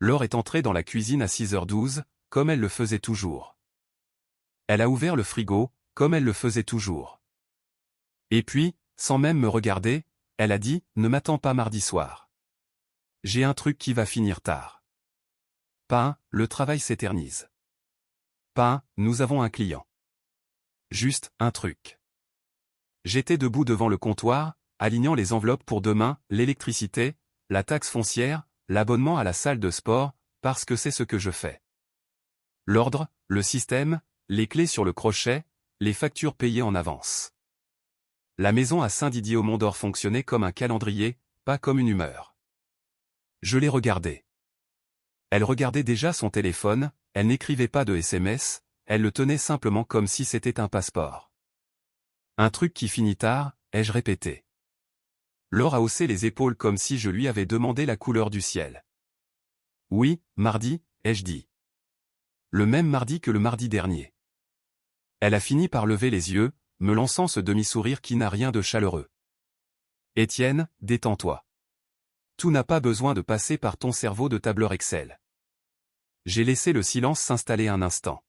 Laure est entrée dans la cuisine à 6h12, comme elle le faisait toujours. Elle a ouvert le frigo, comme elle le faisait toujours. Et puis, sans même me regarder, elle a dit « Ne m'attends pas mardi soir. J'ai un truc qui va finir tard. » Pas, le travail s'éternise. Pas, nous avons un client. Juste, un truc. J'étais debout devant le comptoir, alignant les enveloppes pour demain, l'électricité, la taxe foncière, l'abonnement à la salle de sport, parce que c'est ce que je fais. L'ordre, le système, les clés sur le crochet, les factures payées en avance. La maison à Saint-Didier au Mont-d'Or fonctionnait comme un calendrier, pas comme une humeur. Je l'ai regardée. Elle regardait déjà son téléphone, elle n'écrivait pas de SMS, elle le tenait simplement comme si c'était un passeport. Un truc qui finit tard, ai-je répété. Laure a haussé les épaules comme si je lui avais demandé la couleur du ciel. Oui, mardi, ai-je dit. Le même mardi que le mardi dernier. Elle a fini par lever les yeux, me lançant ce demi-sourire qui n'a rien de chaleureux. Étienne, détends-toi. Tout n'a pas besoin de passer par ton cerveau de tableur Excel. J'ai laissé le silence s'installer un instant.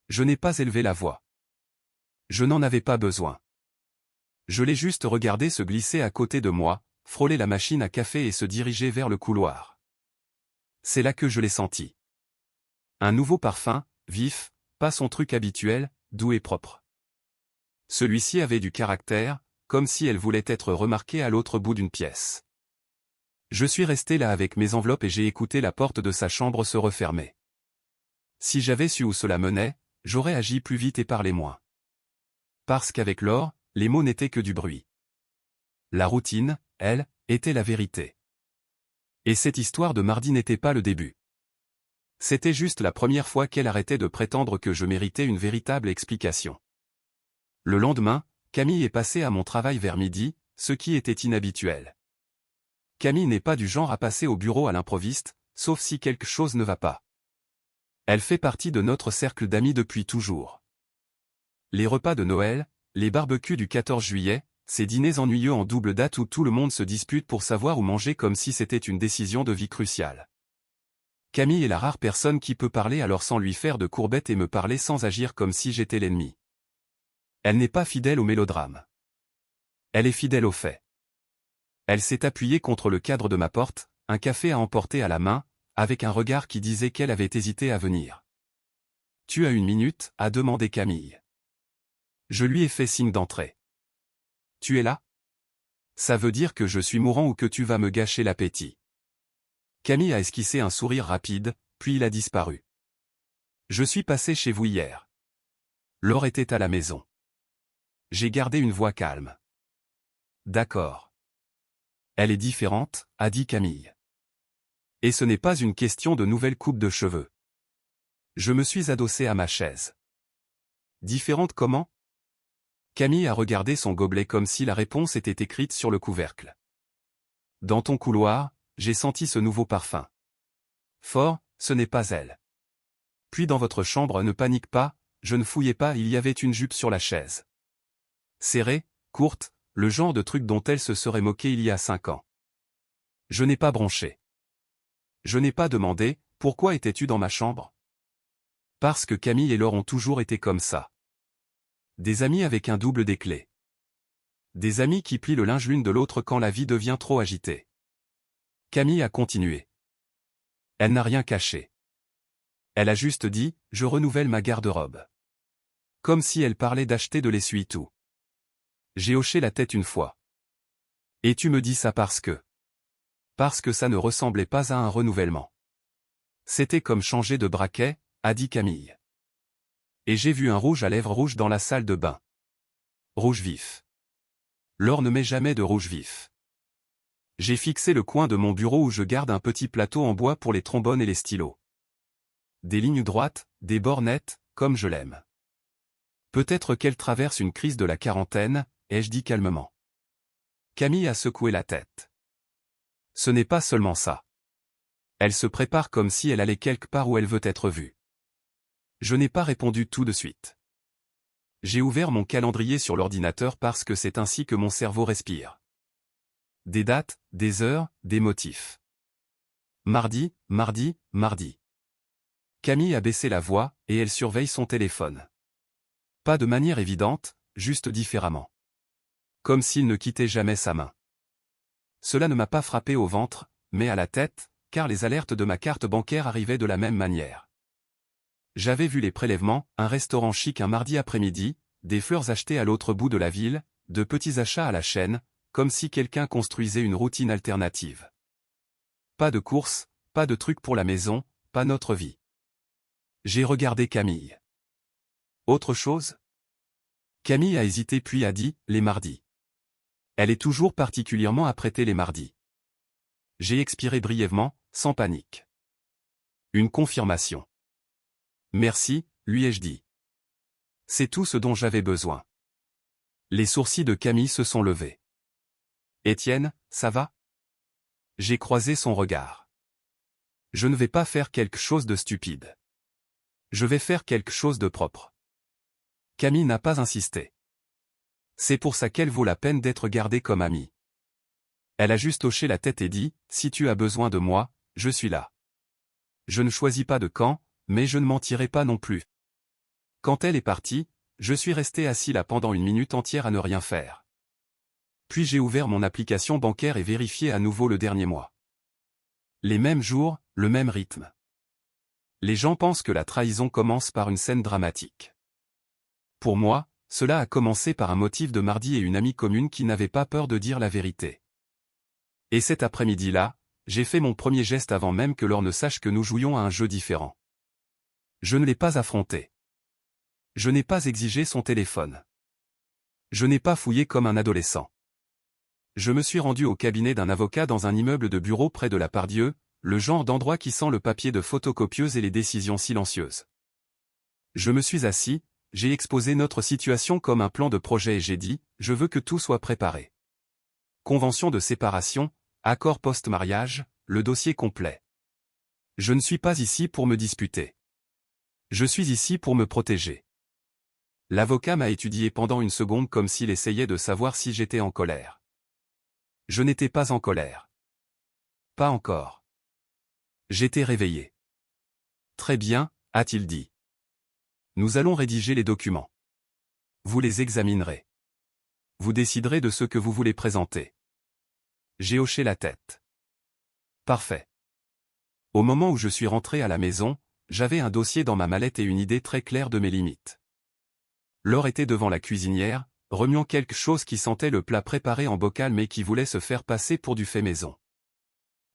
Je n'ai pas élevé la voix. Je n'en avais pas besoin. Je l'ai juste regardé se glisser à côté de moi, frôler la machine à café et se diriger vers le couloir. C'est là que je l'ai senti. Un nouveau parfum, vif, pas son truc habituel, doux et propre. Celui-ci avait du caractère, comme si elle voulait être remarquée à l'autre bout d'une pièce. Je suis resté là avec mes enveloppes et j'ai écouté la porte de sa chambre se refermer. Si j'avais su où cela menait, j'aurais agi plus vite et parlé moins. Parce qu'avec Laure, les mots n'étaient que du bruit. La routine, elle, était la vérité. Et cette histoire de mardi n'était pas le début. C'était juste la première fois qu'elle arrêtait de prétendre que je méritais une véritable explication. Le lendemain, Camille est passée à mon travail vers midi, ce qui était inhabituel. Camille n'est pas du genre à passer au bureau à l'improviste, sauf si quelque chose ne va pas. Elle fait partie de notre cercle d'amis depuis toujours. Les repas de Noël, les barbecues du 14 juillet, ces dîners ennuyeux en double date où tout le monde se dispute pour savoir où manger comme si c'était une décision de vie cruciale. Camille est la rare personne qui peut parler alors sans lui faire de courbettes et me parler sans agir comme si j'étais l'ennemi. Elle n'est pas fidèle au mélodrame. Elle est fidèle aux faits. Elle s'est appuyée contre le cadre de ma porte, un café à emporter à la main, avec un regard qui disait qu'elle avait hésité à venir. « Tu as une minute ?» a demandé Camille. Je lui ai fait signe d'entrer. « Tu es là ? Ça veut dire que je suis mourant ou que tu vas me gâcher l'appétit. » Camille a esquissé un sourire rapide, puis il a disparu. « Je suis passé chez vous hier. » Laure était à la maison. J'ai gardé une voix calme. « D'accord. Elle est différente, a dit Camille. Et ce n'est pas une question de nouvelle coupe de cheveux. Je me suis adossé à ma chaise. Différente comment ? Camille a regardé son gobelet comme si la réponse était écrite sur le couvercle. Dans ton couloir, j'ai senti ce nouveau parfum. Fort, ce n'est pas elle. Puis dans votre chambre ne panique pas, je ne fouillais pas, il y avait une jupe sur la chaise. Serrée, courte, le genre de truc dont elle se serait moquée il y a 5 ans. Je n'ai pas bronché. Je n'ai pas demandé, pourquoi étais-tu dans ma chambre ? Parce que Camille et Laure ont toujours été comme ça. Des amis avec un double des clés. Des amis qui plient le linge l'une de l'autre quand la vie devient trop agitée. Camille a continué. Elle n'a rien caché. Elle a juste dit, je renouvelle ma garde-robe. Comme si elle parlait d'acheter de l'essuie-tout. J'ai hoché la tête une fois. Et tu me dis ça parce que... Parce que ça ne ressemblait pas à un renouvellement. C'était comme changer de braquet, a dit Camille. Et j'ai vu un rouge à lèvres rouge dans la salle de bain. Rouge vif. Laure ne met jamais de rouge vif. J'ai fixé le coin de mon bureau où je garde un petit plateau en bois pour les trombones et les stylos. Des lignes droites, des bords nets, comme je l'aime. Peut-être qu'elle traverse une crise de la quarantaine, ai-je dit calmement. Camille a secoué la tête. Ce n'est pas seulement ça. Elle se prépare comme si elle allait quelque part où elle veut être vue. Je n'ai pas répondu tout de suite. J'ai ouvert mon calendrier sur l'ordinateur parce que c'est ainsi que mon cerveau respire. Des dates, des heures, des motifs. Mardi, mardi, mardi. Camille a baissé la voix, et elle surveille son téléphone. Pas de manière évidente, juste différemment. Comme s'il ne quittait jamais sa main. Cela ne m'a pas frappé au ventre, mais à la tête, car les alertes de ma carte bancaire arrivaient de la même manière. J'avais vu les prélèvements, un restaurant chic un mardi après-midi, des fleurs achetées à l'autre bout de la ville, de petits achats à la chaîne, comme si quelqu'un construisait une routine alternative. Pas de courses, pas de trucs pour la maison, pas notre vie. J'ai regardé Camille. Autre chose? Camille a hésité puis a dit, les mardis. Elle est toujours particulièrement apprêtée les mardis. J'ai expiré brièvement, sans panique. Une confirmation. Merci, lui ai-je dit. C'est tout ce dont j'avais besoin. Les sourcils de Camille se sont levés. Étienne, ça va? J'ai croisé son regard. Je ne vais pas faire quelque chose de stupide. Je vais faire quelque chose de propre. Camille n'a pas insisté. C'est pour ça qu'elle vaut la peine d'être gardée comme amie. Elle a juste hoché la tête et dit, si tu as besoin de moi, je suis là. Je ne choisis pas de camp, mais je ne mentirai pas non plus. Quand elle est partie, je suis resté assis là pendant une minute entière à ne rien faire. Puis j'ai ouvert mon application bancaire et vérifié à nouveau le dernier mois. Les mêmes jours, le même rythme. Les gens pensent que la trahison commence par une scène dramatique. Pour moi, cela a commencé par un motif de mardi et une amie commune qui n'avait pas peur de dire la vérité. Et cet après-midi-là, j'ai fait mon premier geste avant même que Laure ne sache que nous jouions à un jeu différent. Je ne l'ai pas affronté. Je n'ai pas exigé son téléphone. Je n'ai pas fouillé comme un adolescent. Je me suis rendu au cabinet d'un avocat dans un immeuble de bureau près de la Pardieu, le genre d'endroit qui sent le papier de photocopieuse et les décisions silencieuses. Je me suis assis, j'ai exposé notre situation comme un plan de projet et j'ai dit, je veux que tout soit préparé. Convention de séparation, accord post-mariage, le dossier complet. Je ne suis pas ici pour me disputer. Je suis ici pour me protéger. L'avocat m'a étudié pendant une seconde comme s'il essayait de savoir si j'étais en colère. Je n'étais pas en colère. Pas encore. J'étais réveillé. Très bien, a-t-il dit. Nous allons rédiger les documents. Vous les examinerez. Vous déciderez de ce que vous voulez présenter. J'ai hoché la tête. Parfait. Au moment où je suis rentré à la maison, j'avais un dossier dans ma mallette et une idée très claire de mes limites. Laure était devant la cuisinière, remuant quelque chose qui sentait le plat préparé en bocal mais qui voulait se faire passer pour du fait maison.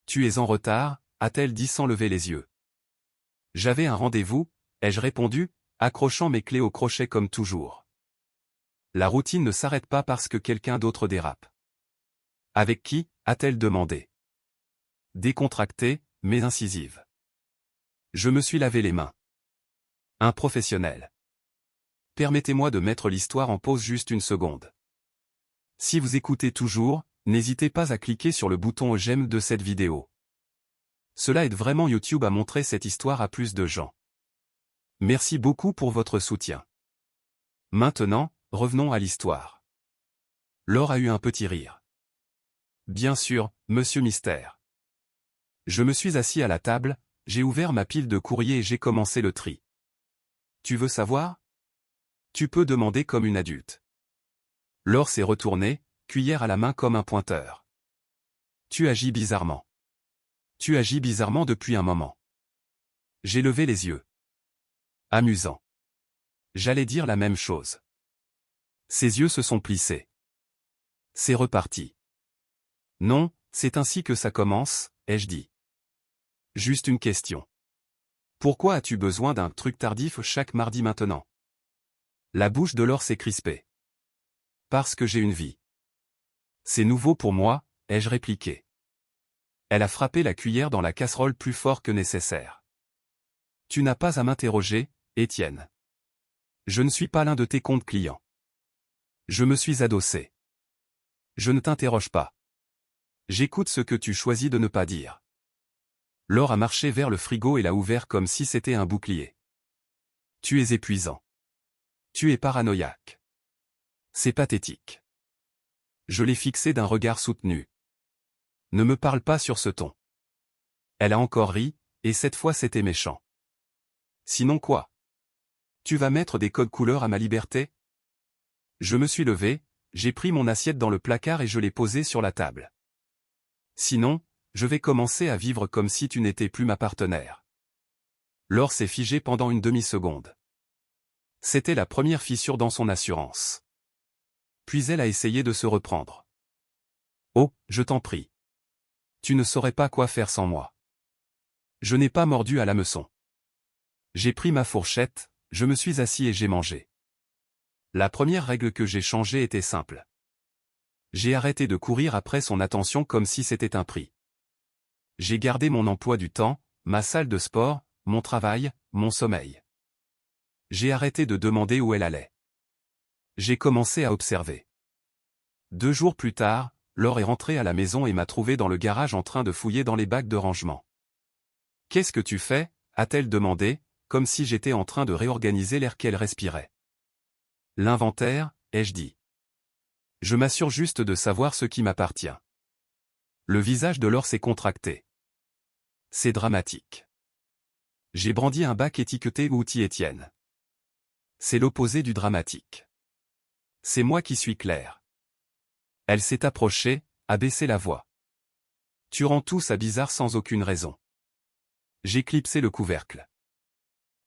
Tu es en retard, a-t-elle dit sans lever les yeux. J'avais un rendez-vous, ai-je répondu, accrochant mes clés au crochet comme toujours. La routine ne s'arrête pas parce que quelqu'un d'autre dérape. Avec qui, a-t-elle demandé. Décontractée, mais incisive. Je me suis lavé les mains. Un professionnel. Permettez-moi de mettre l'histoire en pause juste une seconde. Si vous écoutez toujours, n'hésitez pas à cliquer sur le bouton j'aime de cette vidéo. Cela aide vraiment YouTube à montrer cette histoire à plus de gens. Merci beaucoup pour votre soutien. Maintenant, revenons à l'histoire. Laure a eu un petit rire. Bien sûr, Monsieur Mystère. Je me suis assis à la table, j'ai ouvert ma pile de courriers et j'ai commencé le tri. Tu veux savoir? Tu peux demander comme une adulte. Laure s'est retournée, cuillère à la main comme un pointeur. Tu agis bizarrement. Tu agis bizarrement depuis un moment. J'ai levé les yeux. Amusant. J'allais dire la même chose. Ses yeux se sont plissés. C'est reparti. Non, c'est ainsi que ça commence, ai-je dit. Juste une question. Pourquoi as-tu besoin d'un truc tardif chaque mardi maintenant? La bouche de Laure s'est crispée. Parce que j'ai une vie. C'est nouveau pour moi, ai-je répliqué. Elle a frappé la cuillère dans la casserole plus fort que nécessaire. Tu n'as pas à m'interroger, Étienne. Je ne suis pas l'un de tes comptes clients. Je me suis adossé. Je ne t'interroge pas. J'écoute ce que tu choisis de ne pas dire. Laure a marché vers le frigo et l'a ouvert comme si c'était un bouclier. Tu es épuisant. Tu es paranoïaque. C'est pathétique. Je l'ai fixé d'un regard soutenu. Ne me parle pas sur ce ton. Elle a encore ri, et cette fois c'était méchant. Sinon quoi? Tu vas mettre des codes couleurs à ma liberté? Je me suis levé, j'ai pris mon assiette dans le placard et je l'ai posée sur la table. Sinon, je vais commencer à vivre comme si tu n'étais plus ma partenaire. Laure s'est figée pendant une demi-seconde. C'était la première fissure dans son assurance. Puis elle a essayé de se reprendre. Oh, je t'en prie. Tu ne saurais pas quoi faire sans moi. Je n'ai pas mordu à l'hameçon. J'ai pris ma fourchette, je me suis assis et j'ai mangé. La première règle que j'ai changée était simple. J'ai arrêté de courir après son attention comme si c'était un prix. J'ai gardé mon emploi du temps, ma salle de sport, mon travail, mon sommeil. J'ai arrêté de demander où elle allait. J'ai commencé à observer. 2 jours plus tard, Laure est rentrée à la maison et m'a trouvé dans le garage en train de fouiller dans les bacs de rangement. « Qu'est-ce que tu fais » a-t-elle demandé, comme si j'étais en train de réorganiser l'air qu'elle respirait. « L'inventaire » ai-je dit. « Je m'assure juste de savoir ce qui m'appartient. » Le visage de Laure s'est contracté. « C'est dramatique. » J'ai brandi un bac étiqueté Outils Étienne. C'est l'opposé du dramatique. C'est moi qui suis clair. Elle s'est approchée, a baissé la voix. Tu rends tout ça bizarre sans aucune raison. J'ai clipsé le couvercle.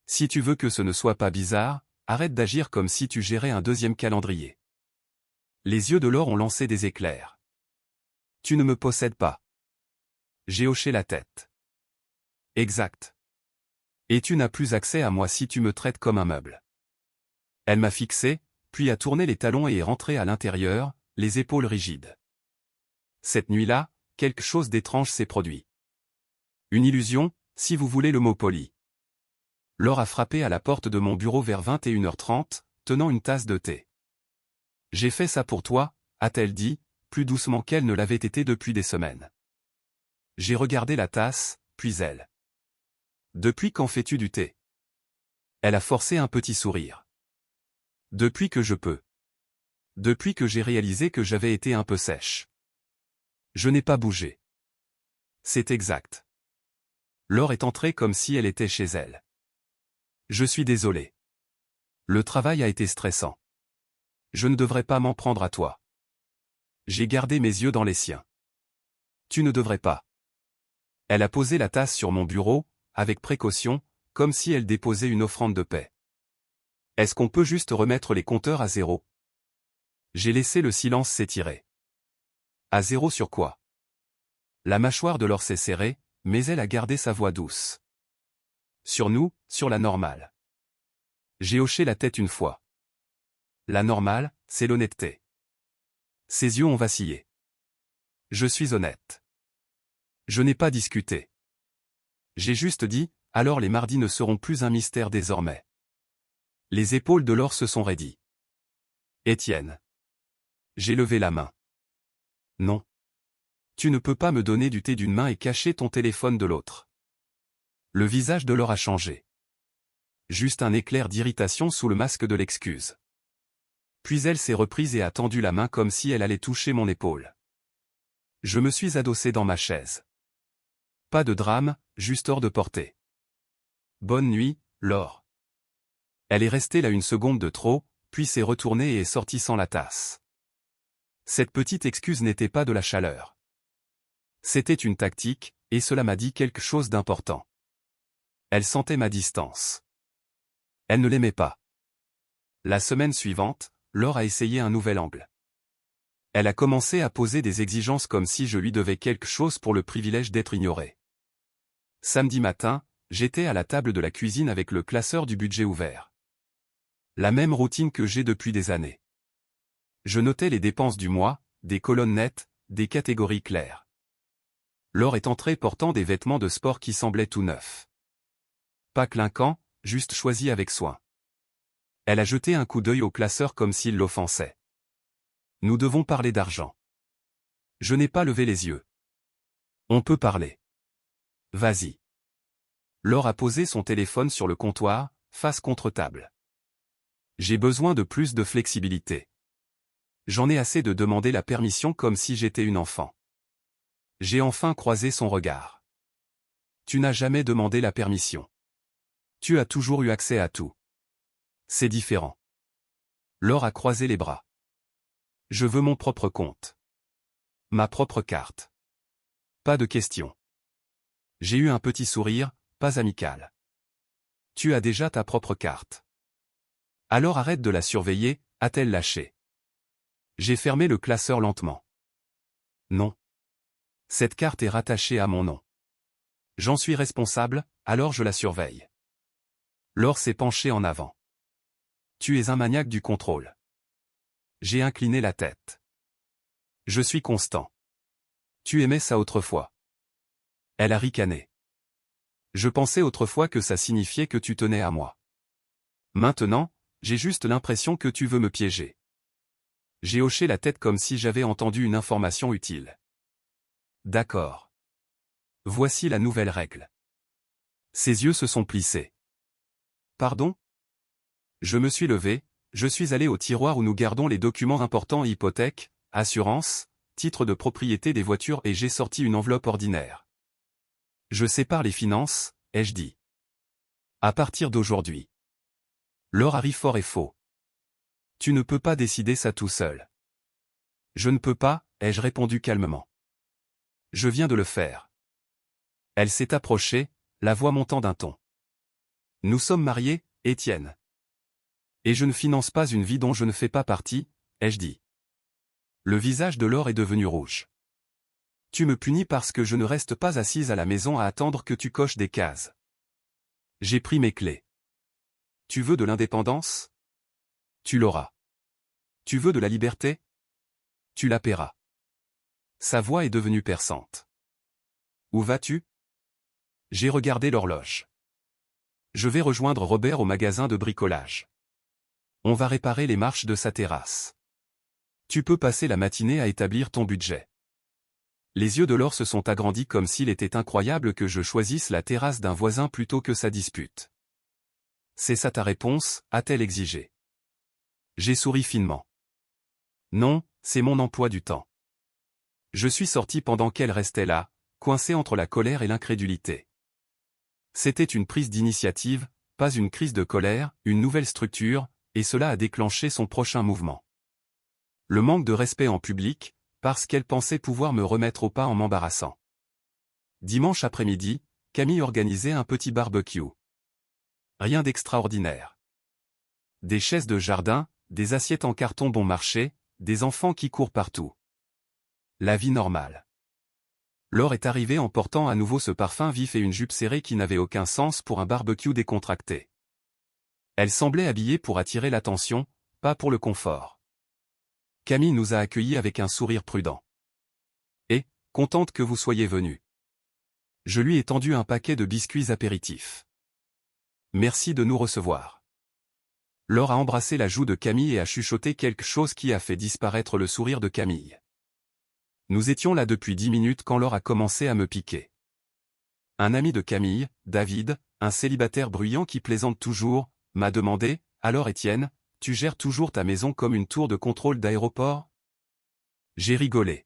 Si tu veux que ce ne soit pas bizarre, arrête d'agir comme si tu gérais un deuxième calendrier. Les yeux de Laure ont lancé des éclairs. Tu ne me possèdes pas. J'ai hoché la tête. Exact. Et tu n'as plus accès à moi si tu me traites comme un meuble. Elle m'a fixé, puis a tourné les talons et est rentrée à l'intérieur, les épaules rigides. Cette nuit-là, quelque chose d'étrange s'est produit. Une illusion, si vous voulez le mot poli. Laure a frappé à la porte de mon bureau vers 21h30, tenant une tasse de thé. « J'ai fait ça pour toi » a-t-elle dit, plus doucement qu'elle ne l'avait été depuis des semaines. J'ai regardé la tasse, puis elle. « Depuis quand fais-tu du thé » Elle a forcé un petit sourire. « Depuis que je peux. Depuis que j'ai réalisé que j'avais été un peu sèche. Je n'ai pas bougé. » C'est exact. Laure est entrée comme si elle était chez elle. Je suis désolé. Le travail a été stressant. Je ne devrais pas m'en prendre à toi. J'ai gardé mes yeux dans les siens. Tu ne devrais pas. Elle a posé la tasse sur mon bureau, avec précaution, comme si elle déposait une offrande de paix. Est-ce qu'on peut juste remettre les compteurs à zéro? J'ai laissé le silence s'étirer. À zéro sur quoi? La mâchoire de Laure s'est serrée, mais elle a gardé sa voix douce. Sur nous, sur la normale. J'ai hoché la tête une fois. La normale, c'est l'honnêteté. Ses yeux ont vacillé. Je suis honnête. Je n'ai pas discuté. J'ai juste dit, alors les mardis ne seront plus un mystère désormais. Les épaules de Laure se sont raidies. Étienne. J'ai levé la main. Non. Tu ne peux pas me donner du thé d'une main et cacher ton téléphone de l'autre. Le visage de Laure a changé. Juste un éclair d'irritation sous le masque de l'excuse. Puis elle s'est reprise et a tendu la main comme si elle allait toucher mon épaule. Je me suis adossé dans ma chaise. Pas de drame, juste hors de portée. Bonne nuit, Laure. Elle est restée là une seconde de trop, puis s'est retournée et est sortie sans la tasse. Cette petite excuse n'était pas de la chaleur. C'était une tactique, et cela m'a dit quelque chose d'important. Elle sentait ma distance. Elle ne l'aimait pas. La semaine suivante, Laure a essayé un nouvel angle. Elle a commencé à poser des exigences comme si je lui devais quelque chose pour le privilège d'être ignoré. Samedi matin, j'étais à la table de la cuisine avec le classeur du budget ouvert. La même routine que j'ai depuis des années. Je notais les dépenses du mois, des colonnes nettes, des catégories claires. Laure est entrée portant des vêtements de sport qui semblaient tout neufs. Pas clinquants, juste choisis avec soin. Elle a jeté un coup d'œil au classeur comme s'il l'offensait. Nous devons parler d'argent. Je n'ai pas levé les yeux. On peut parler. Vas-y. Laure a posé son téléphone sur le comptoir, face contre table. J'ai besoin de plus de flexibilité. J'en ai assez de demander la permission comme si j'étais une enfant. J'ai enfin croisé son regard. Tu n'as jamais demandé la permission. Tu as toujours eu accès à tout. C'est différent. Laure a croisé les bras. Je veux mon propre compte. Ma propre carte. Pas de question. J'ai eu un petit sourire, pas amical. Tu as déjà ta propre carte. Alors arrête de la surveiller, a-t-elle lâché. J'ai fermé le classeur lentement. Non. Cette carte est rattachée à mon nom. J'en suis responsable, alors je la surveille. Laure s'est penchée en avant. Tu es un maniaque du contrôle. J'ai incliné la tête. Je suis constant. Tu aimais ça autrefois. Elle a ricané. Je pensais autrefois que ça signifiait que tu tenais à moi. Maintenant, j'ai juste l'impression que tu veux me piéger. J'ai hoché la tête comme si j'avais entendu une information utile. D'accord. Voici la nouvelle règle. Ses yeux se sont plissés. Pardon? Je me suis levé, je suis allé au tiroir où nous gardons les documents importants hypothèque, assurance, titre de propriété des voitures et j'ai sorti une enveloppe ordinaire. Je sépare les finances, ai-je dit. À partir d'aujourd'hui. Laure arrive fort et faux. Tu ne peux pas décider ça tout seul. Je ne peux pas, ai-je répondu calmement. Je viens de le faire. Elle s'est approchée, la voix montant d'un ton. Nous sommes mariés, Étienne. Et je ne finance pas une vie dont je ne fais pas partie, ai-je dit. Le visage de Laure est devenu rouge. Tu me punis parce que je ne reste pas assise à la maison à attendre que tu coches des cases. J'ai pris mes clés. Tu veux de l'indépendance? Tu l'auras. Tu veux de la liberté? Tu la paieras. Sa voix est devenue perçante. Où vas-tu? J'ai regardé l'horloge. Je vais rejoindre Robert au magasin de bricolage. On va réparer les marches de sa terrasse. Tu peux passer la matinée à établir ton budget. Les yeux de Laure se sont agrandis comme s'il était incroyable que je choisisse la terrasse d'un voisin plutôt que sa dispute. C'est ça ta réponse, a-t-elle exigé. J'ai souri finement. Non, c'est mon emploi du temps. Je suis sorti pendant qu'elle restait là, coincée entre la colère et l'incrédulité. C'était une prise d'initiative, pas une crise de colère, une nouvelle structure, et cela a déclenché son prochain mouvement. Le manque de respect en public, parce qu'elle pensait pouvoir me remettre au pas en m'embarrassant. Dimanche après-midi, Camille organisait un petit barbecue. Rien d'extraordinaire. Des chaises de jardin, des assiettes en carton bon marché, des enfants qui courent partout. La vie normale. Laure est arrivée en portant à nouveau ce parfum vif et une jupe serrée qui n'avait aucun sens pour un barbecue décontracté. Elle semblait habillée pour attirer l'attention, pas pour le confort. Camille nous a accueillis avec un sourire prudent. Et, contente que vous soyez venus. Je lui ai tendu un paquet de biscuits apéritifs. Merci de nous recevoir. Laure a embrassé la joue de Camille et a chuchoté quelque chose qui a fait disparaître le sourire de Camille. Nous étions là depuis 10 minutes quand Laure a commencé à me piquer. Un ami de Camille, David, un célibataire bruyant qui plaisante toujours, m'a demandé, « Alors Étienne, tu gères toujours ta maison comme une tour de contrôle d'aéroport ?» J'ai rigolé.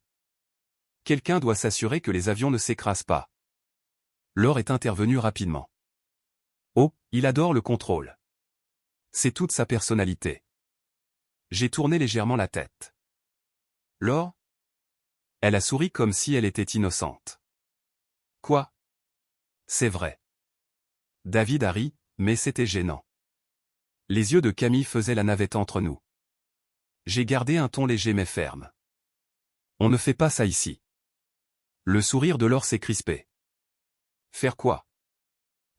Quelqu'un doit s'assurer que les avions ne s'écrasent pas. Laure est intervenue rapidement. Oh, il adore le contrôle. C'est toute sa personnalité. J'ai tourné légèrement la tête. Laure? Elle a souri comme si elle était innocente. Quoi? C'est vrai. David a ri, mais c'était gênant. Les yeux de Camille faisaient la navette entre nous. J'ai gardé un ton léger mais ferme. On ne fait pas ça ici. Le sourire de Laure s'est crispé. Faire quoi?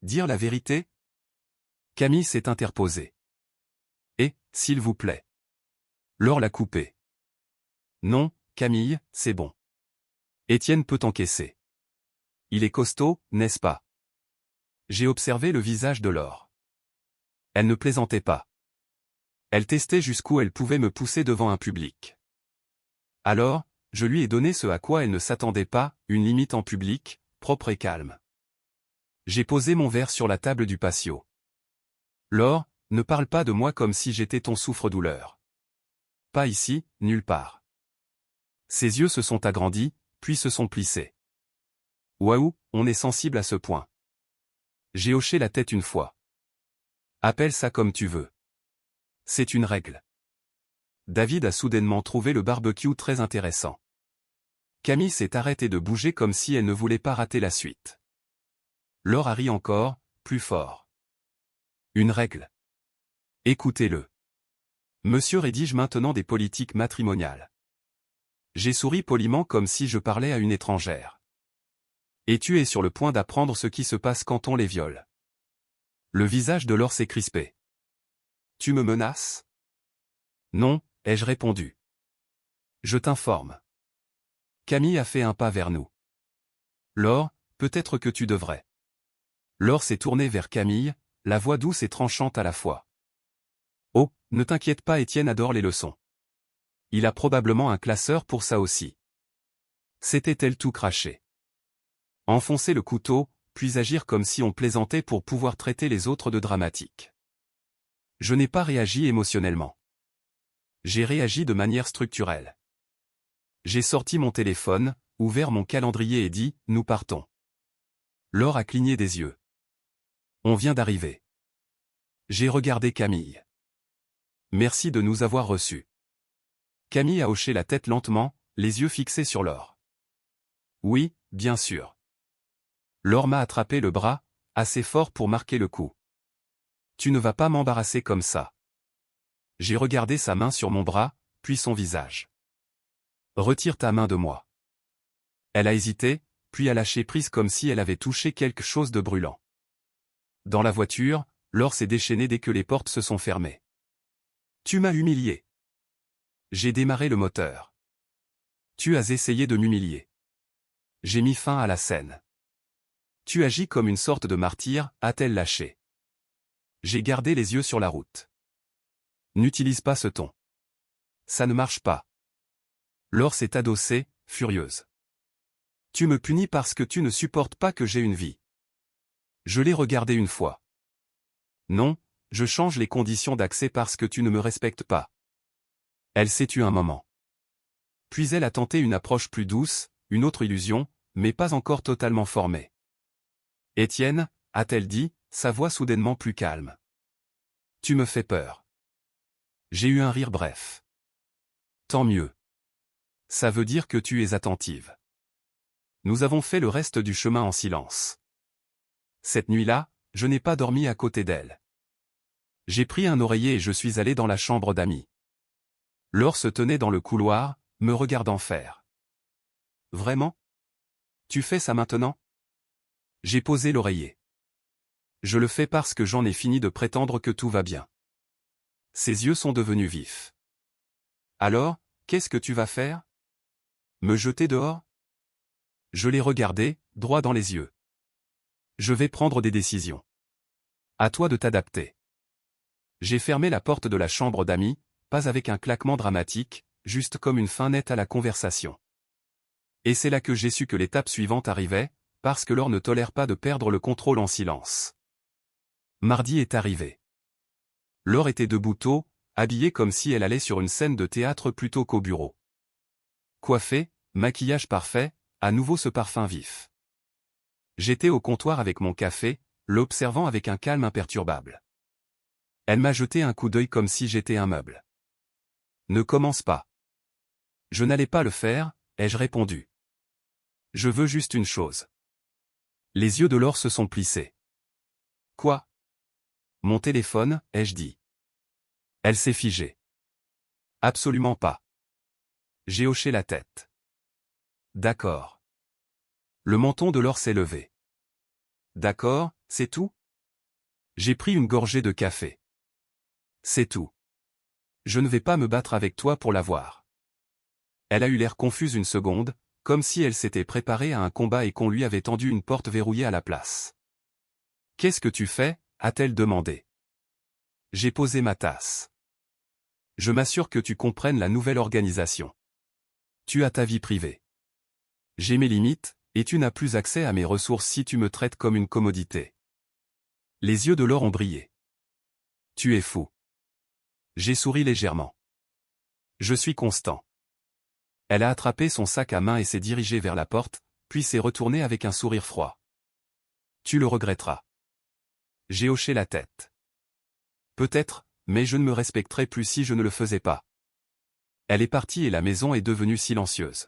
Dire la vérité? Camille s'est interposée. Et, s'il vous plaît. Laure l'a coupé. Non, Camille, c'est bon. Étienne peut encaisser. Il est costaud, n'est-ce pas? J'ai observé le visage de Laure. Elle ne plaisantait pas. Elle testait jusqu'où elle pouvait me pousser devant un public. Alors, je lui ai donné ce à quoi elle ne s'attendait pas, une limite en public, propre et calme. J'ai posé mon verre sur la table du patio. Laure, ne parle pas de moi comme si j'étais ton souffre-douleur. Pas ici, nulle part. Ses yeux se sont agrandis, puis se sont plissés. Waouh, on est sensible à ce point. J'ai hoché la tête une fois. Appelle ça comme tu veux. C'est une règle. David a soudainement trouvé le barbecue très intéressant. Camille s'est arrêtée de bouger comme si elle ne voulait pas rater la suite. Laure a ri encore, plus fort. Une règle. Écoutez-le. Monsieur rédige maintenant des politiques matrimoniales. J'ai souri poliment comme si je parlais à une étrangère. Et tu es sur le point d'apprendre ce qui se passe quand on les viole. Le visage de Laure s'est crispé. Tu me menaces? Non, ai-je répondu. Je t'informe. Camille a fait un pas vers nous. Laure, peut-être que tu devrais. Laure s'est tournée vers Camille, la voix douce et tranchante à la fois. Oh, ne t'inquiète pas, Étienne adore les leçons. Il a probablement un classeur pour ça aussi. S'était-elle tout craché? Enfoncer le couteau, puis agir comme si on plaisantait pour pouvoir traiter les autres de dramatiques. Je n'ai pas réagi émotionnellement. J'ai réagi de manière structurelle. J'ai sorti mon téléphone, ouvert mon calendrier et dit « Nous partons ». Laure a cligné des yeux. On vient d'arriver. J'ai regardé Camille. Merci de nous avoir reçus. Camille a hoché la tête lentement, les yeux fixés sur Laure. Oui, bien sûr. Laure m'a attrapé le bras, assez fort pour marquer le coup. Tu ne vas pas m'embarrasser comme ça. J'ai regardé sa main sur mon bras, puis son visage. Retire ta main de moi. Elle a hésité, puis a lâché prise comme si elle avait touché quelque chose de brûlant. Dans la voiture, Laure s'est déchaînée dès que les portes se sont fermées. Tu m'as humilié. J'ai démarré le moteur. Tu as essayé de m'humilier. J'ai mis fin à la scène. Tu agis comme une sorte de martyr, a-t-elle lâché. J'ai gardé les yeux sur la route. N'utilise pas ce ton. Ça ne marche pas. Laure s'est adossée, furieuse. Tu me punis parce que tu ne supportes pas que j'ai une vie. Je l'ai regardé une fois. Non, je change les conditions d'accès parce que tu ne me respectes pas. Elle s'est tue un moment. Puis elle a tenté une approche plus douce, une autre illusion, mais pas encore totalement formée. Étienne, a-t-elle dit, sa voix soudainement plus calme. Tu me fais peur. J'ai eu un rire bref. Tant mieux. Ça veut dire que tu es attentive. Nous avons fait le reste du chemin en silence. Cette nuit-là, je n'ai pas dormi à côté d'elle. J'ai pris un oreiller et je suis allé dans la chambre d'amis. Laure se tenait dans le couloir, me regardant faire. Vraiment? Tu fais ça maintenant? J'ai posé l'oreiller. Je le fais parce que j'en ai fini de prétendre que tout va bien. Ses yeux sont devenus vifs. Alors, qu'est-ce que tu vas faire? Me jeter dehors? Je l'ai regardé, droit dans les yeux. Je vais prendre des décisions. À toi de t'adapter. J'ai fermé la porte de la chambre d'amis, pas avec un claquement dramatique, juste comme une fin nette à la conversation. Et c'est là que j'ai su que l'étape suivante arrivait, parce que Laure ne tolère pas de perdre le contrôle en silence. Mardi est arrivé. Laure était debout tôt, habillée comme si elle allait sur une scène de théâtre plutôt qu'au bureau. Coiffée, maquillage parfait, à nouveau ce parfum vif. J'étais au comptoir avec mon café, l'observant avec un calme imperturbable. Elle m'a jeté un coup d'œil comme si j'étais un meuble. Ne commence pas. Je n'allais pas le faire, ai-je répondu. Je veux juste une chose. Les yeux de Laure se sont plissés. Quoi? Mon téléphone, ai-je dit. Elle s'est figée. Absolument pas. J'ai hoché la tête. D'accord. Le menton de Laure s'est levé. D'accord, c'est tout? J'ai pris une gorgée de café. C'est tout. Je ne vais pas me battre avec toi pour l'avoir. Elle a eu l'air confuse une seconde, comme si elle s'était préparée à un combat et qu'on lui avait tendu une porte verrouillée à la place. Qu'est-ce que tu fais? A-t-elle demandé. J'ai posé ma tasse. Je m'assure que tu comprennes la nouvelle organisation. Tu as ta vie privée. J'ai mes limites, et tu n'as plus accès à mes ressources si tu me traites comme une commodité. Les yeux de Laure ont brillé. Tu es fou. J'ai souri légèrement. Je suis constant. Elle a attrapé son sac à main et s'est dirigée vers la porte, puis s'est retournée avec un sourire froid. Tu le regretteras. J'ai hoché la tête. Peut-être, mais je ne me respecterais plus si je ne le faisais pas. Elle est partie et la maison est devenue silencieuse.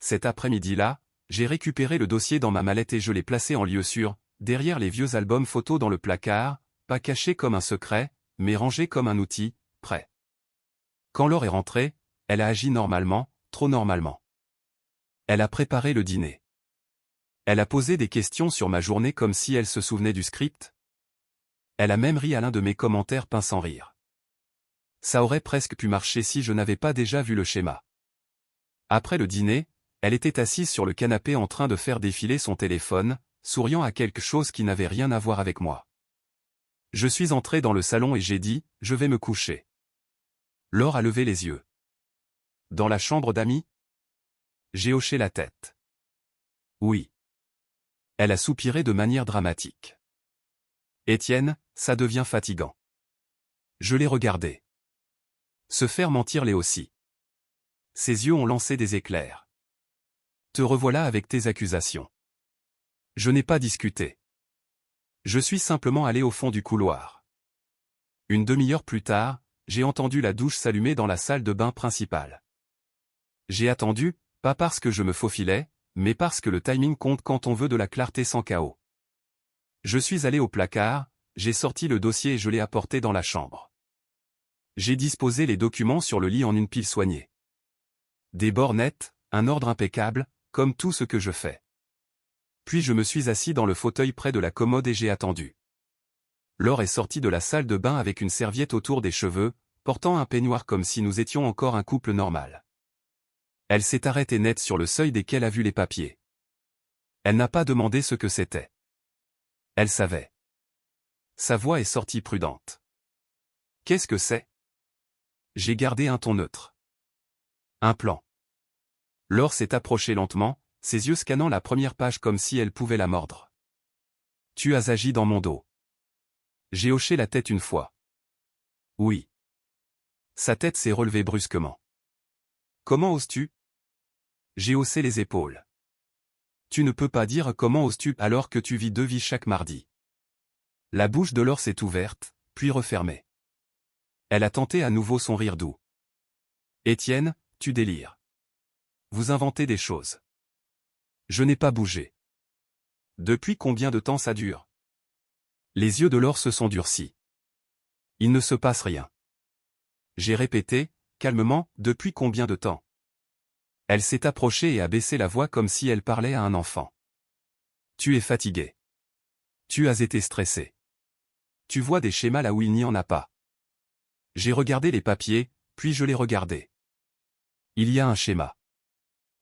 Cet après-midi-là, j'ai récupéré le dossier dans ma mallette et je l'ai placé en lieu sûr, derrière les vieux albums photos dans le placard, pas caché comme un secret, mais rangé comme un outil, prêt. Quand Laure est rentrée, elle a agi normalement, trop normalement. Elle a préparé le dîner. Elle a posé des questions sur ma journée comme si elle se souvenait du script. Elle a même ri à l'un de mes commentaires pince sans rire. Ça aurait presque pu marcher si je n'avais pas déjà vu le schéma. Après le dîner, elle était assise sur le canapé en train de faire défiler son téléphone, souriant à quelque chose qui n'avait rien à voir avec moi. Je suis entré dans le salon et j'ai dit, je vais me coucher. Laure a levé les yeux. Dans la chambre d'amis? J'ai hoché la tête. Oui. Elle a soupiré de manière dramatique. Étienne, ça devient fatigant. Je l'ai regardé. Se faire mentir l'est aussi. Ses yeux ont lancé des éclairs. Te revoilà avec tes accusations. Je n'ai pas discuté. Je suis simplement allé au fond du couloir. Une demi-heure plus tard, j'ai entendu la douche s'allumer dans la salle de bain principale. J'ai attendu, pas parce que je me faufilais, mais parce que le timing compte quand on veut de la clarté sans chaos. Je suis allé au placard, j'ai sorti le dossier et je l'ai apporté dans la chambre. J'ai disposé les documents sur le lit en une pile soignée. Des bords nets, un ordre impeccable, comme tout ce que je fais. Puis je me suis assis dans le fauteuil près de la commode et j'ai attendu. Laure est sortie de la salle de bain avec une serviette autour des cheveux, portant un peignoir comme si nous étions encore un couple normal. Elle s'est arrêtée net sur le seuil dès qu'elle a vu les papiers. Elle n'a pas demandé ce que c'était. Elle savait. Sa voix est sortie prudente. Qu'est-ce que c'est? J'ai gardé un ton neutre. Un plan. Laure s'est approchée lentement, ses yeux scannant la première page comme si elle pouvait la mordre. Tu as agi dans mon dos. J'ai hoché la tête une fois. Oui. Sa tête s'est relevée brusquement. Comment oses-tu? J'ai haussé les épaules. Tu ne peux pas dire comment oses-tu alors que tu vis deux vies chaque mardi. La bouche de Laure s'est ouverte, puis refermée. Elle a tenté à nouveau son rire doux. Étienne, tu délires. Vous inventez des choses. Je n'ai pas bougé. Depuis combien de temps ça dure? Les yeux de Laure se sont durcis. Il ne se passe rien. J'ai répété, calmement, depuis combien de temps? Elle s'est approchée et a baissé la voix comme si elle parlait à un enfant. Tu es fatigué. Tu as été stressé. Tu vois des schémas là où il n'y en a pas. J'ai regardé les papiers, puis je les regardais. Il y a un schéma.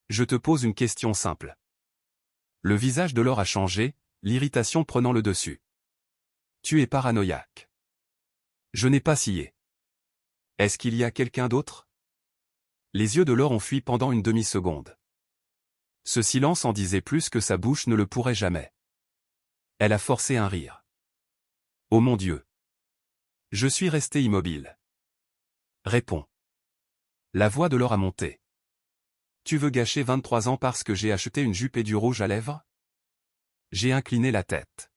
Je te pose une question simple. Le visage de Laure a changé, l'irritation prenant le dessus. Tu es paranoïaque. Je n'ai pas scié. Est-ce qu'il y a quelqu'un d'autre? Les yeux de Laure ont fui pendant une demi-seconde. Ce silence en disait plus que sa bouche ne le pourrait jamais. Elle a forcé un rire. Oh mon Dieu! Je suis resté immobile. Réponds. La voix de Laure a monté. Tu veux gâcher 23 ans parce que j'ai acheté une jupe et du rouge à lèvres? J'ai incliné la tête.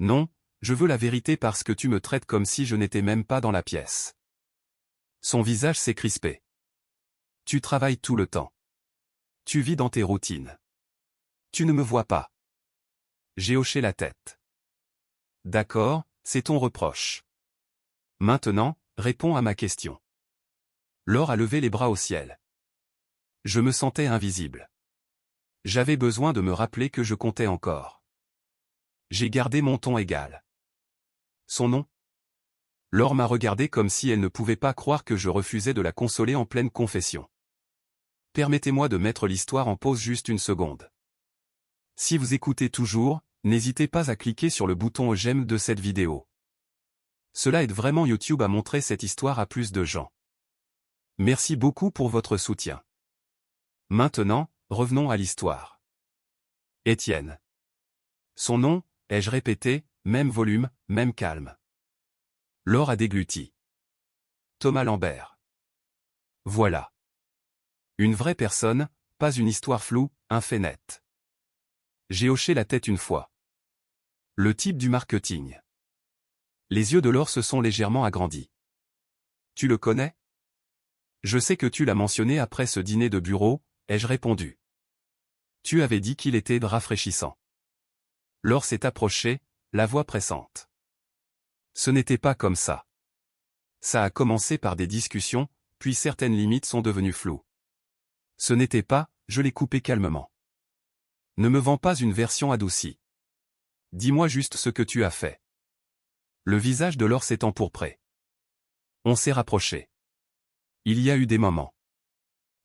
Non, je veux la vérité parce que tu me traites comme si je n'étais même pas dans la pièce. Son visage s'est crispé. Tu travailles tout le temps. Tu vis dans tes routines. Tu ne me vois pas. J'ai hoché la tête. D'accord, c'est ton reproche. Maintenant, réponds à ma question. Laure a levé les bras au ciel. Je me sentais invisible. J'avais besoin de me rappeler que je comptais encore. J'ai gardé mon ton égal. Son nom? Laure m'a regardé comme si elle ne pouvait pas croire que je refusais de la consoler en pleine confession. Permettez-moi de mettre l'histoire en pause juste une seconde. Si vous écoutez toujours, n'hésitez pas à cliquer sur le bouton j'aime de cette vidéo. Cela aide vraiment YouTube à montrer cette histoire à plus de gens. Merci beaucoup pour votre soutien. Maintenant, revenons à l'histoire. Étienne. Son nom, ai-je répété, même volume, même calme. Laure a dégluti. Thomas Lambert. Voilà. Une vraie personne, pas une histoire floue, un fait net. J'ai hoché la tête une fois. Le type du marketing. Les yeux de Laure se sont légèrement agrandis. Tu le connais? Je sais que tu l'as mentionné après ce dîner de bureau, ai-je répondu. Tu avais dit qu'il était rafraîchissant. Laure s'est approchée, la voix pressante. Ce n'était pas comme ça. Ça a commencé par des discussions, puis certaines limites sont devenues floues. Ce n'était pas, je l'ai coupé calmement. Ne me vends pas une version adoucie. Dis-moi juste ce que tu as fait. Le visage de Laure s'est empourpré. On s'est rapproché. Il y a eu des moments.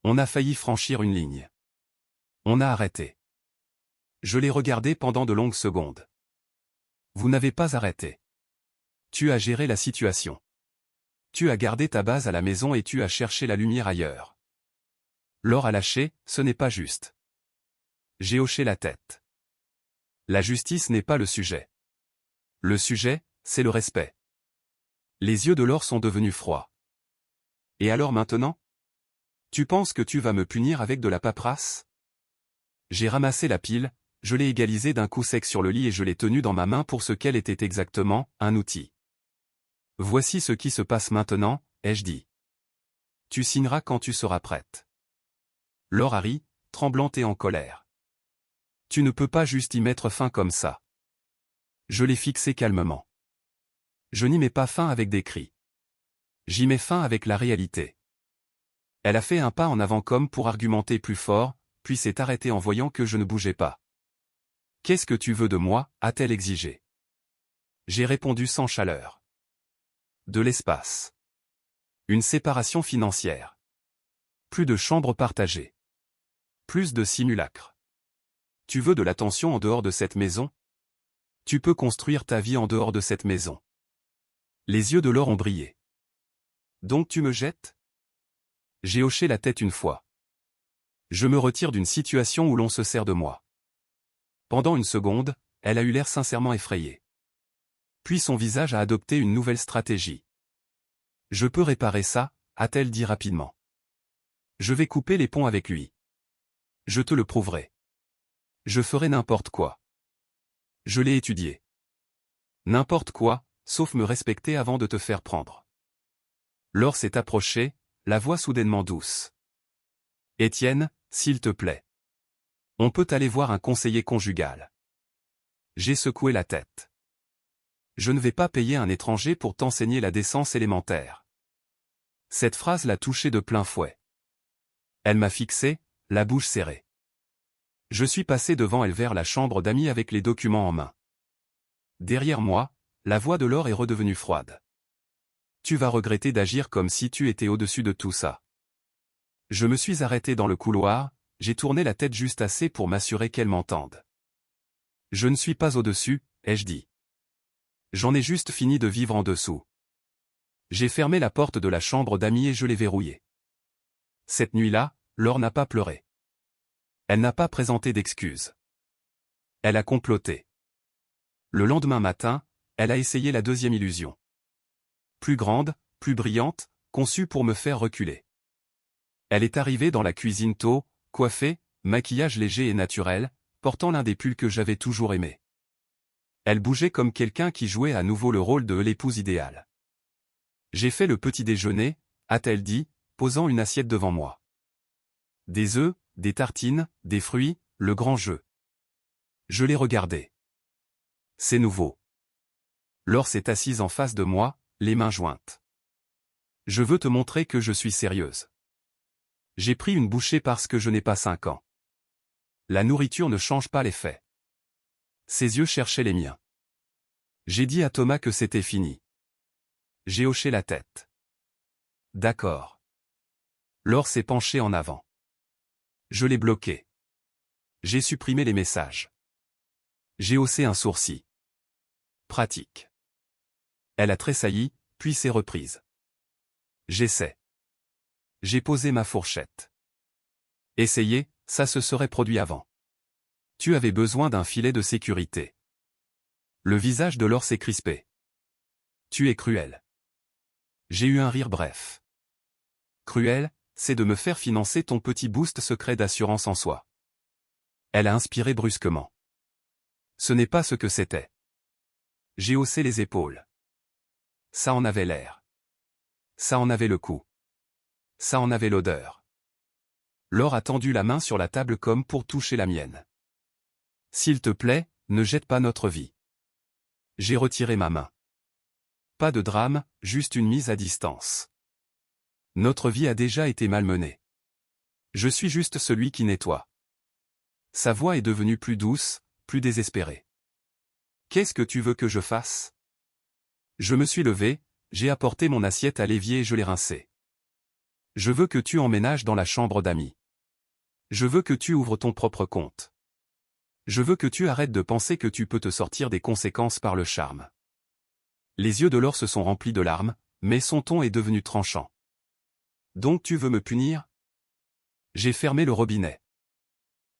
On a failli franchir une ligne. On a arrêté. Je l'ai regardé pendant de longues secondes. Vous n'avez pas arrêté. Tu as géré la situation. Tu as gardé ta base à la maison et tu as cherché la lumière ailleurs. Laure a lâché, ce n'est pas juste. J'ai hoché la tête. La justice n'est pas le sujet. Le sujet, c'est le respect. Les yeux de Laure sont devenus froids. Et alors maintenant? Tu penses que tu vas me punir avec de la paperasse? J'ai ramassé la pile, je l'ai égalisée d'un coup sec sur le lit et je l'ai tenue dans ma main pour ce qu'elle était exactement, un outil. Voici ce qui se passe maintenant, ai-je dit. Tu signeras quand tu seras prête. Laure a ri, tremblante et en colère. Tu ne peux pas juste y mettre fin comme ça. Je l'ai fixé calmement. Je n'y mets pas fin avec des cris. J'y mets fin avec la réalité. Elle a fait un pas en avant comme pour argumenter plus fort, puis s'est arrêtée en voyant que je ne bougeais pas. Qu'est-ce que tu veux de moi, a-t-elle exigé. J'ai répondu sans chaleur. De l'espace. Une séparation financière. Plus de chambres partagées. Plus de simulacres. Tu veux de l'attention en dehors de cette maison? Tu peux construire ta vie en dehors de cette maison. Les yeux de Laure ont brillé. Donc tu me jettes? J'ai hoché la tête une fois. Je me retire d'une situation où l'on se sert de moi. Pendant une seconde, elle a eu l'air sincèrement effrayée. Puis son visage a adopté une nouvelle stratégie. Je peux réparer ça, a-t-elle dit rapidement. Je vais couper les ponts avec lui. Je te le prouverai. Je ferai n'importe quoi. Je l'ai étudié. N'importe quoi, sauf me respecter avant de te faire prendre. Laure s'est approchée, la voix soudainement douce. Étienne, s'il te plaît. On peut aller voir un conseiller conjugal. J'ai secoué la tête. Je ne vais pas payer un étranger pour t'enseigner la décence élémentaire. Cette phrase l'a touchée de plein fouet. Elle m'a fixé, la bouche serrée. Je suis passé devant elle vers la chambre d'amis avec les documents en main. Derrière moi, la voix de Laure est redevenue froide. Tu vas regretter d'agir comme si tu étais au-dessus de tout ça. Je me suis arrêté dans le couloir, j'ai tourné la tête juste assez pour m'assurer qu'elle m'entende. Je ne suis pas au-dessus, ai-je dit. J'en ai juste fini de vivre en dessous. J'ai fermé la porte de la chambre d'amis et je l'ai verrouillée. Cette nuit-là, Laure n'a pas pleuré. Elle n'a pas présenté d'excuses. Elle a comploté. Le lendemain matin, elle a essayé la deuxième illusion. Plus grande, plus brillante, conçue pour me faire reculer. Elle est arrivée dans la cuisine tôt, coiffée, maquillage léger et naturel, portant l'un des pulls que j'avais toujours aimés. Elle bougeait comme quelqu'un qui jouait à nouveau le rôle de l'épouse idéale. J'ai fait le petit déjeuner, a-t-elle dit, posant une assiette devant moi. Des œufs, des tartines, des fruits, le grand jeu. Je l'ai regardé. C'est nouveau. Laure s'est assise en face de moi, les mains jointes. Je veux te montrer que je suis sérieuse. J'ai pris une bouchée parce que je n'ai pas 5 ans. La nourriture ne change pas les faits. Ses yeux cherchaient les miens. J'ai dit à Thomas que c'était fini. J'ai hoché la tête. D'accord. Laure s'est penchée en avant. Je l'ai bloqué. J'ai supprimé les messages. J'ai haussé un sourcil. Pratique. Elle a tressailli, puis s'est reprise. J'essaie. J'ai posé ma fourchette. Essayer, ça se serait produit avant. Tu avais besoin d'un filet de sécurité. Le visage de Laure s'est crispé. Tu es cruel. J'ai eu un rire bref. Cruel, c'est de me faire financer ton petit boost secret d'assurance en soi. Elle a inspiré brusquement. Ce n'est pas ce que c'était. J'ai haussé les épaules. Ça en avait l'air. Ça en avait le coup. Ça en avait l'odeur. Laure a tendu la main sur la table comme pour toucher la mienne. S'il te plaît, ne jette pas notre vie. J'ai retiré ma main. Pas de drame, juste une mise à distance. Notre vie a déjà été malmenée. Je suis juste celui qui nettoie. Sa voix est devenue plus douce, plus désespérée. Qu'est-ce que tu veux que je fasse? Je me suis levé, j'ai apporté mon assiette à l'évier et je l'ai rincée. Je veux que tu emménages dans la chambre d'amis. Je veux que tu ouvres ton propre compte. Je veux que tu arrêtes de penser que tu peux te sortir des conséquences par le charme. Les yeux de Laure se sont remplis de larmes, mais son ton est devenu tranchant. Donc tu veux me punir? J'ai fermé le robinet.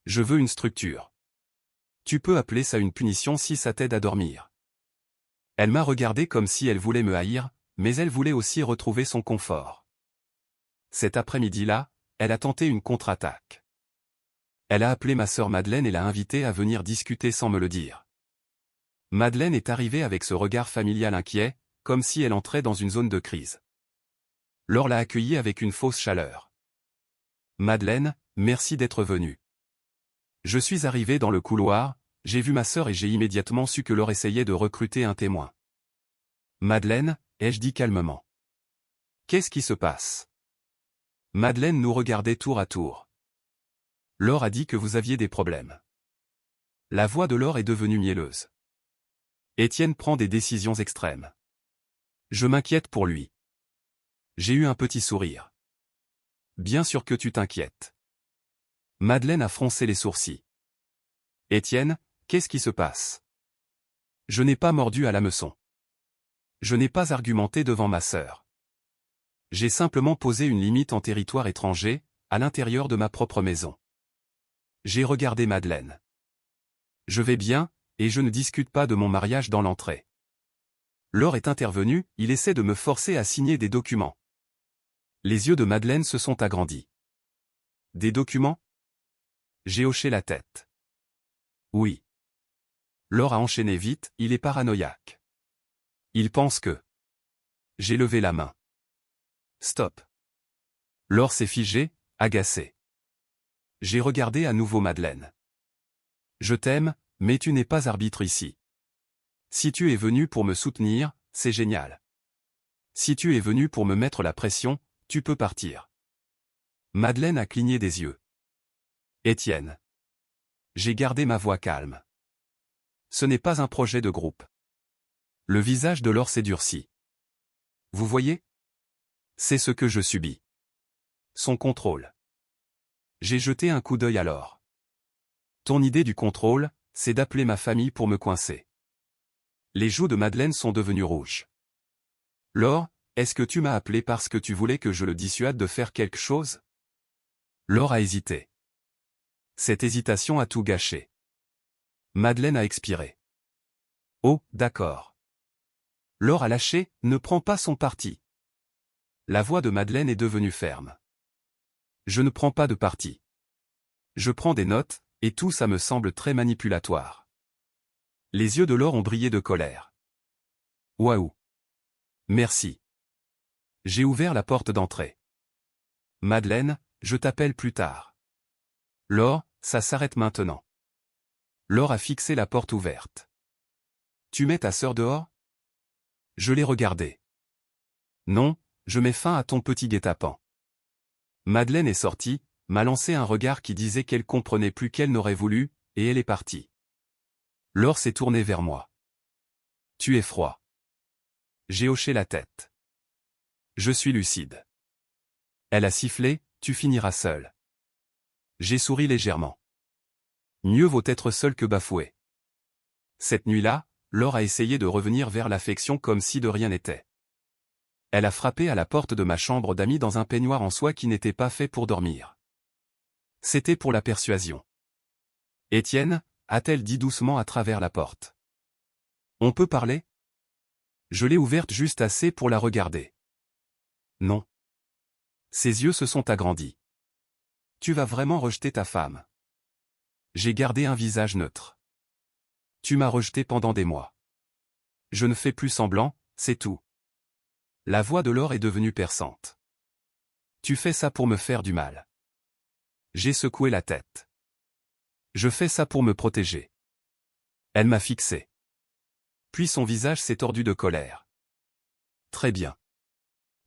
Je veux une structure. Tu peux appeler ça une punition si ça t'aide à dormir. Elle m'a regardé comme si elle voulait me haïr, mais elle voulait aussi retrouver son confort. Cet après-midi-là, elle a tenté une contre-attaque. Elle a appelé ma sœur Madeleine et l'a invitée à venir discuter sans me le dire. Madeleine est arrivée avec ce regard familial inquiet, comme si elle entrait dans une zone de crise. Laure l'a accueillie avec une fausse chaleur. Madeleine, merci d'être venue. Je suis arrivé dans le couloir, j'ai vu ma sœur et j'ai immédiatement su que Laure essayait de recruter un témoin. Madeleine, ai-je dit calmement. Qu'est-ce qui se passe? Madeleine nous regardait tour à tour. Laure a dit que vous aviez des problèmes. La voix de Laure est devenue mielleuse. Étienne prend des décisions extrêmes. Je m'inquiète pour lui. J'ai eu un petit sourire. Bien sûr que tu t'inquiètes. Madeleine a froncé les sourcils. Étienne, qu'est-ce qui se passe? Je n'ai pas mordu à l'hameçon. Je n'ai pas argumenté devant ma sœur. J'ai simplement posé une limite en territoire étranger, à l'intérieur de ma propre maison. J'ai regardé Madeleine. Je vais bien, et je ne discute pas de mon mariage dans l'entrée. Laure est intervenu, il essaie de me forcer à signer des documents. Les yeux de Madeleine se sont agrandis. Des documents? J'ai hoché la tête. Oui. Laure a enchaîné vite, il est paranoïaque. Il pense que... J'ai levé la main. Stop. Laure s'est figée, agacée. J'ai regardé à nouveau Madeleine. Je t'aime, mais tu n'es pas arbitre ici. Si tu es venu pour me soutenir, c'est génial. Si tu es venu pour me mettre la pression, tu peux partir. Madeleine a cligné des yeux. Étienne. J'ai gardé ma voix calme. Ce n'est pas un projet de groupe. Le visage de Laure s'est durci. Vous voyez? C'est ce que je subis. Son contrôle. J'ai jeté un coup d'œil à Laure. Ton idée du contrôle, c'est d'appeler ma famille pour me coincer. Les joues de Madeleine sont devenues rouges. Laure, est-ce que tu m'as appelé parce que tu voulais que je le dissuade de faire quelque chose? Laure a hésité. Cette hésitation a tout gâché. Madeleine a expiré. Oh, d'accord. Laure a lâché, ne prends pas son parti. La voix de Madeleine est devenue ferme. Je ne prends pas de parti. Je prends des notes, et tout ça me semble très manipulatoire. Les yeux de Laure ont brillé de colère. Waouh. Merci. J'ai ouvert la porte d'entrée. Madeleine, je t'appelle plus tard. Laure, ça s'arrête maintenant. Laure a fixé la porte ouverte. Tu mets ta sœur dehors? Je l'ai regardée. Non, je mets fin à ton petit guet-apens. Madeleine est sortie, m'a lancé un regard qui disait qu'elle comprenait plus qu'elle n'aurait voulu, et elle est partie. Laure s'est tournée vers moi. Tu es froid. J'ai hoché la tête. Je suis lucide. Elle a sifflé, tu finiras seul. J'ai souri légèrement. Mieux vaut être seul que bafoué. Cette nuit-là, Laure a essayé de revenir vers l'affection comme si de rien n'était. Elle a frappé à la porte de ma chambre d'amis dans un peignoir en soie qui n'était pas fait pour dormir. C'était pour la persuasion. Étienne, a-t-elle dit doucement à travers la porte. On peut parler? Je l'ai ouverte juste assez pour la regarder. Non. Ses yeux se sont agrandis. Tu vas vraiment rejeter ta femme? J'ai gardé un visage neutre. Tu m'as rejeté pendant des mois. je ne fais plus semblant, c'est tout. La voix de Laure est devenue perçante. Tu fais ça pour me faire du mal. J'ai secoué la tête. Je fais ça pour me protéger. Elle m'a fixé. Puis son visage s'est tordu de colère. Très bien.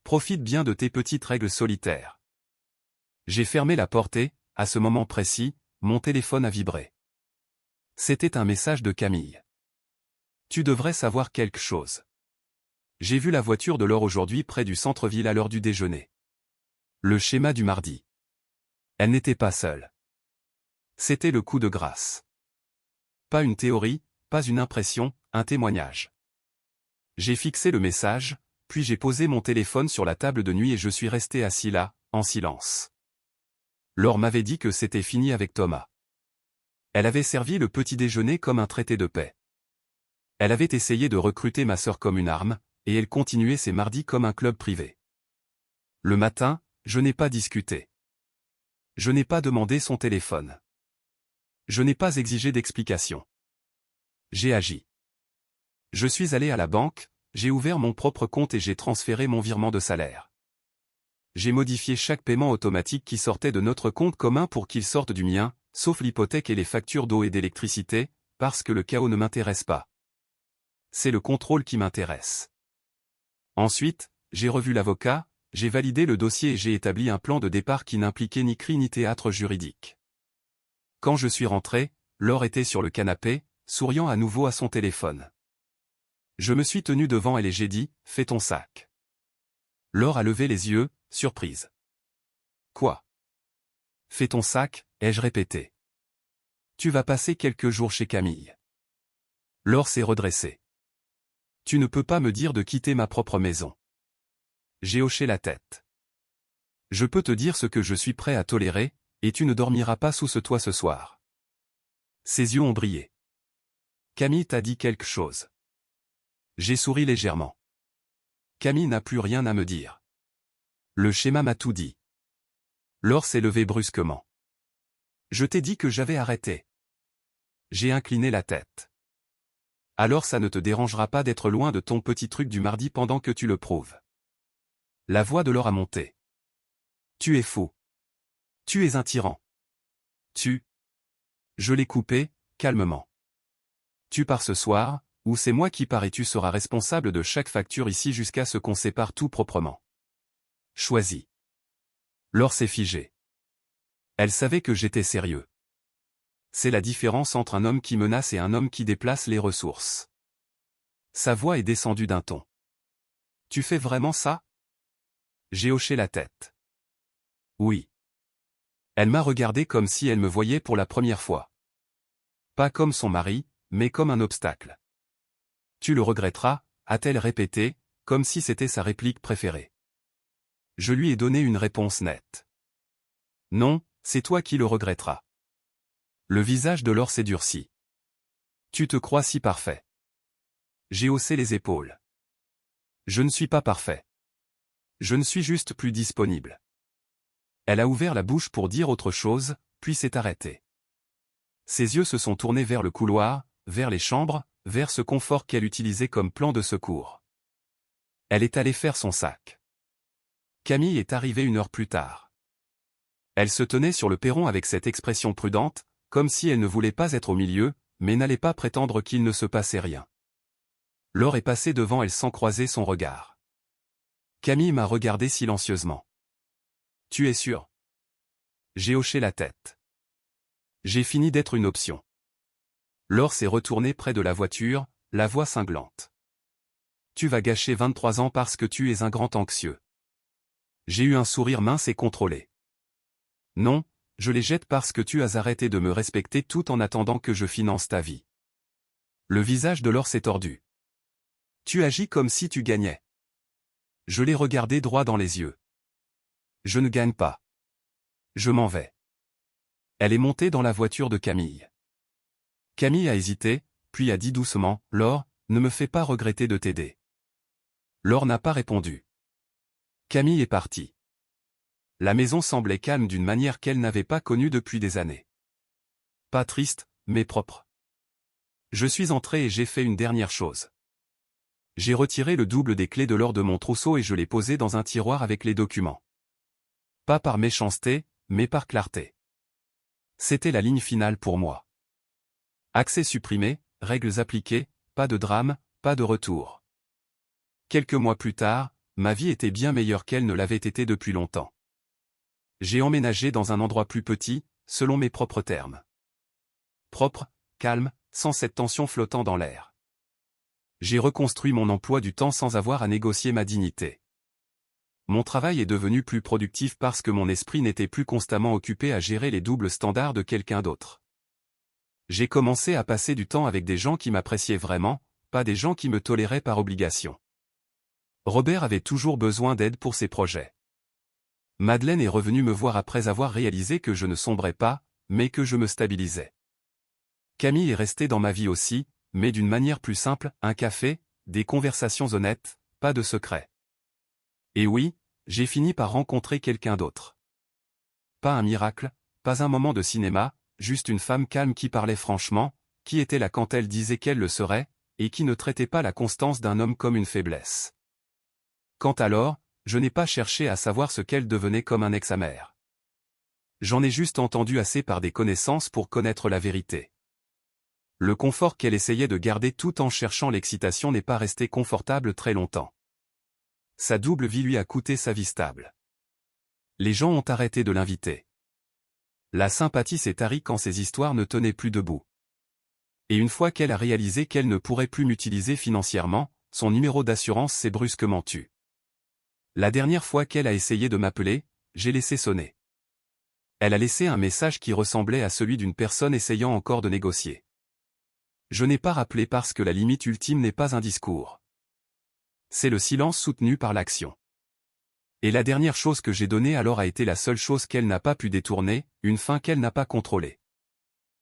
Profite bien de tes petites règles solitaires. J'ai fermé la porte et, à ce moment précis, mon téléphone a vibré. C'était un message de Camille. Tu devrais savoir quelque chose. J'ai vu la voiture de Laure aujourd'hui près du centre-ville à l'heure du déjeuner. Le schéma du mardi. Elle n'était pas seule. C'était le coup de grâce. Pas une théorie, pas une impression, un témoignage. J'ai fixé le message, puis j'ai posé mon téléphone sur la table de nuit et je suis resté assis là, en silence. Laure m'avait dit que c'était fini avec Thomas. Elle avait servi le petit déjeuner comme un traité de paix. Elle avait essayé de recruter ma sœur comme une arme, et elle continuait ses mardis comme un club privé. Le matin, je n'ai pas discuté. Je n'ai pas demandé son téléphone. Je n'ai pas exigé d'explication. J'ai agi. Je suis allé à la banque, j'ai ouvert mon propre compte et j'ai transféré mon virement de salaire. J'ai modifié chaque paiement automatique qui sortait de notre compte commun pour qu'il sorte du mien, sauf l'hypothèque et les factures d'eau et d'électricité, parce que le chaos ne m'intéresse pas. C'est le contrôle qui m'intéresse. Ensuite, j'ai revu l'avocat, j'ai validé le dossier et j'ai établi un plan de départ qui n'impliquait ni cri ni théâtre juridique. Quand je suis rentré, Laure était sur le canapé, souriant à nouveau à son téléphone. Je me suis tenu devant elle et j'ai dit, « Fais ton sac ». Laure a levé les yeux, surprise. « Quoi ? Fais ton sac » ai-je répété. « Tu vas passer quelques jours chez Camille. » Laure s'est redressée. « Tu ne peux pas me dire de quitter ma propre maison. » J'ai hoché la tête. « Je peux te dire ce que je suis prêt à tolérer, et tu ne dormiras pas sous ce toit ce soir. » Ses yeux ont brillé. « Camille t'a dit quelque chose. » J'ai souri légèrement. Camille n'a plus rien à me dire. Le schéma m'a tout dit. Laure s'est levée brusquement. Je t'ai dit que j'avais arrêté. J'ai incliné la tête. Alors ça ne te dérangera pas d'être loin de ton petit truc du mardi pendant que tu le prouves. La voix de Laure a monté. Tu es fou. Tu es un tyran. Je l'ai coupé, calmement. Tu pars ce soir, ou c'est moi qui pars et tu seras responsable de chaque facture ici jusqu'à ce qu'on sépare tout proprement. Choisis. Laure s'est figée. Elle savait que j'étais sérieux. C'est la différence entre un homme qui menace et un homme qui déplace les ressources. Sa voix est descendue d'un ton. Tu fais vraiment ça ? J'ai hoché la tête. Oui. Elle m'a regardé comme si elle me voyait pour la première fois. Pas comme son mari, mais comme un obstacle. Tu le regretteras, a-t-elle répété, comme si c'était sa réplique préférée. Je lui ai donné une réponse nette. Non, c'est toi qui le regretteras. Le visage de Laure s'est durci. Tu te crois si parfait. J'ai haussé les épaules. Je ne suis pas parfait. Je ne suis juste plus disponible. Elle a ouvert la bouche pour dire autre chose, puis s'est arrêtée. Ses yeux se sont tournés vers le couloir, vers les chambres, vers ce confort qu'elle utilisait comme plan de secours. Elle est allée faire son sac. Camille est arrivée 1 heure plus tard. Elle se tenait sur le perron avec cette expression prudente, comme si elle ne voulait pas être au milieu, mais n'allait pas prétendre qu'il ne se passait rien. Laure est passée devant elle sans croiser son regard. Camille m'a regardé silencieusement. Tu es sûr ? J'ai hoché la tête. J'ai fini d'être une option. Laure s'est retournée près de la voiture, la voix cinglante. Tu vas gâcher 23 ans parce que tu es un grand anxieux. J'ai eu un sourire mince et contrôlé. Non, je les jette parce que tu as arrêté de me respecter tout en attendant que je finance ta vie. Le visage de Laure s'est tordu. Tu agis comme si tu gagnais. Je l'ai regardé droit dans les yeux. Je ne gagne pas. Je m'en vais. Elle est montée dans la voiture de Camille. Camille a hésité, puis a dit doucement, « Laure, ne me fais pas regretter de t'aider. » Laure n'a pas répondu. Camille est partie. La maison semblait calme d'une manière qu'elle n'avait pas connue depuis des années. Pas triste, mais propre. Je suis entré et j'ai fait une dernière chose. J'ai retiré le double des clés de l'or de mon trousseau et je l'ai posé dans un tiroir avec les documents. Pas par méchanceté, mais par clarté. C'était la ligne finale pour moi. Accès supprimé, règles appliquées, pas de drame, pas de retour. Quelques mois plus tard, ma vie était bien meilleure qu'elle ne l'avait été depuis longtemps. J'ai emménagé dans un endroit plus petit, selon mes propres termes. Propre, calme, sans cette tension flottant dans l'air. J'ai reconstruit mon emploi du temps sans avoir à négocier ma dignité. Mon travail est devenu plus productif parce que mon esprit n'était plus constamment occupé à gérer les doubles standards de quelqu'un d'autre. J'ai commencé à passer du temps avec des gens qui m'appréciaient vraiment, pas des gens qui me toléraient par obligation. Robert avait toujours besoin d'aide pour ses projets. Madeleine est revenue me voir après avoir réalisé que je ne sombrais pas, mais que je me stabilisais. Camille est restée dans ma vie aussi, mais d'une manière plus simple, un café, des conversations honnêtes, pas de secrets. Et oui, j'ai fini par rencontrer quelqu'un d'autre. Pas un miracle, pas un moment de cinéma, juste une femme calme qui parlait franchement, qui était là quand elle disait qu'elle le serait, et qui ne traitait pas la constance d'un homme comme une faiblesse. Quant alors, je n'ai pas cherché à savoir ce qu'elle devenait comme un ex amer. J'en ai juste entendu assez par des connaissances pour connaître la vérité. Le confort qu'elle essayait de garder tout en cherchant l'excitation n'est pas resté confortable très longtemps. Sa double vie lui a coûté sa vie stable. Les gens ont arrêté de l'inviter. La sympathie s'est tarie quand ses histoires ne tenaient plus debout. Et une fois qu'elle a réalisé qu'elle ne pourrait plus m'utiliser financièrement, son numéro d'assurance s'est brusquement tu. La dernière fois qu'elle a essayé de m'appeler, j'ai laissé sonner. Elle a laissé un message qui ressemblait à celui d'une personne essayant encore de négocier. Je n'ai pas rappelé parce que la limite ultime n'est pas un discours. C'est le silence soutenu par l'action. Et la dernière chose que j'ai donnée alors a été la seule chose qu'elle n'a pas pu détourner, une fin qu'elle n'a pas contrôlée.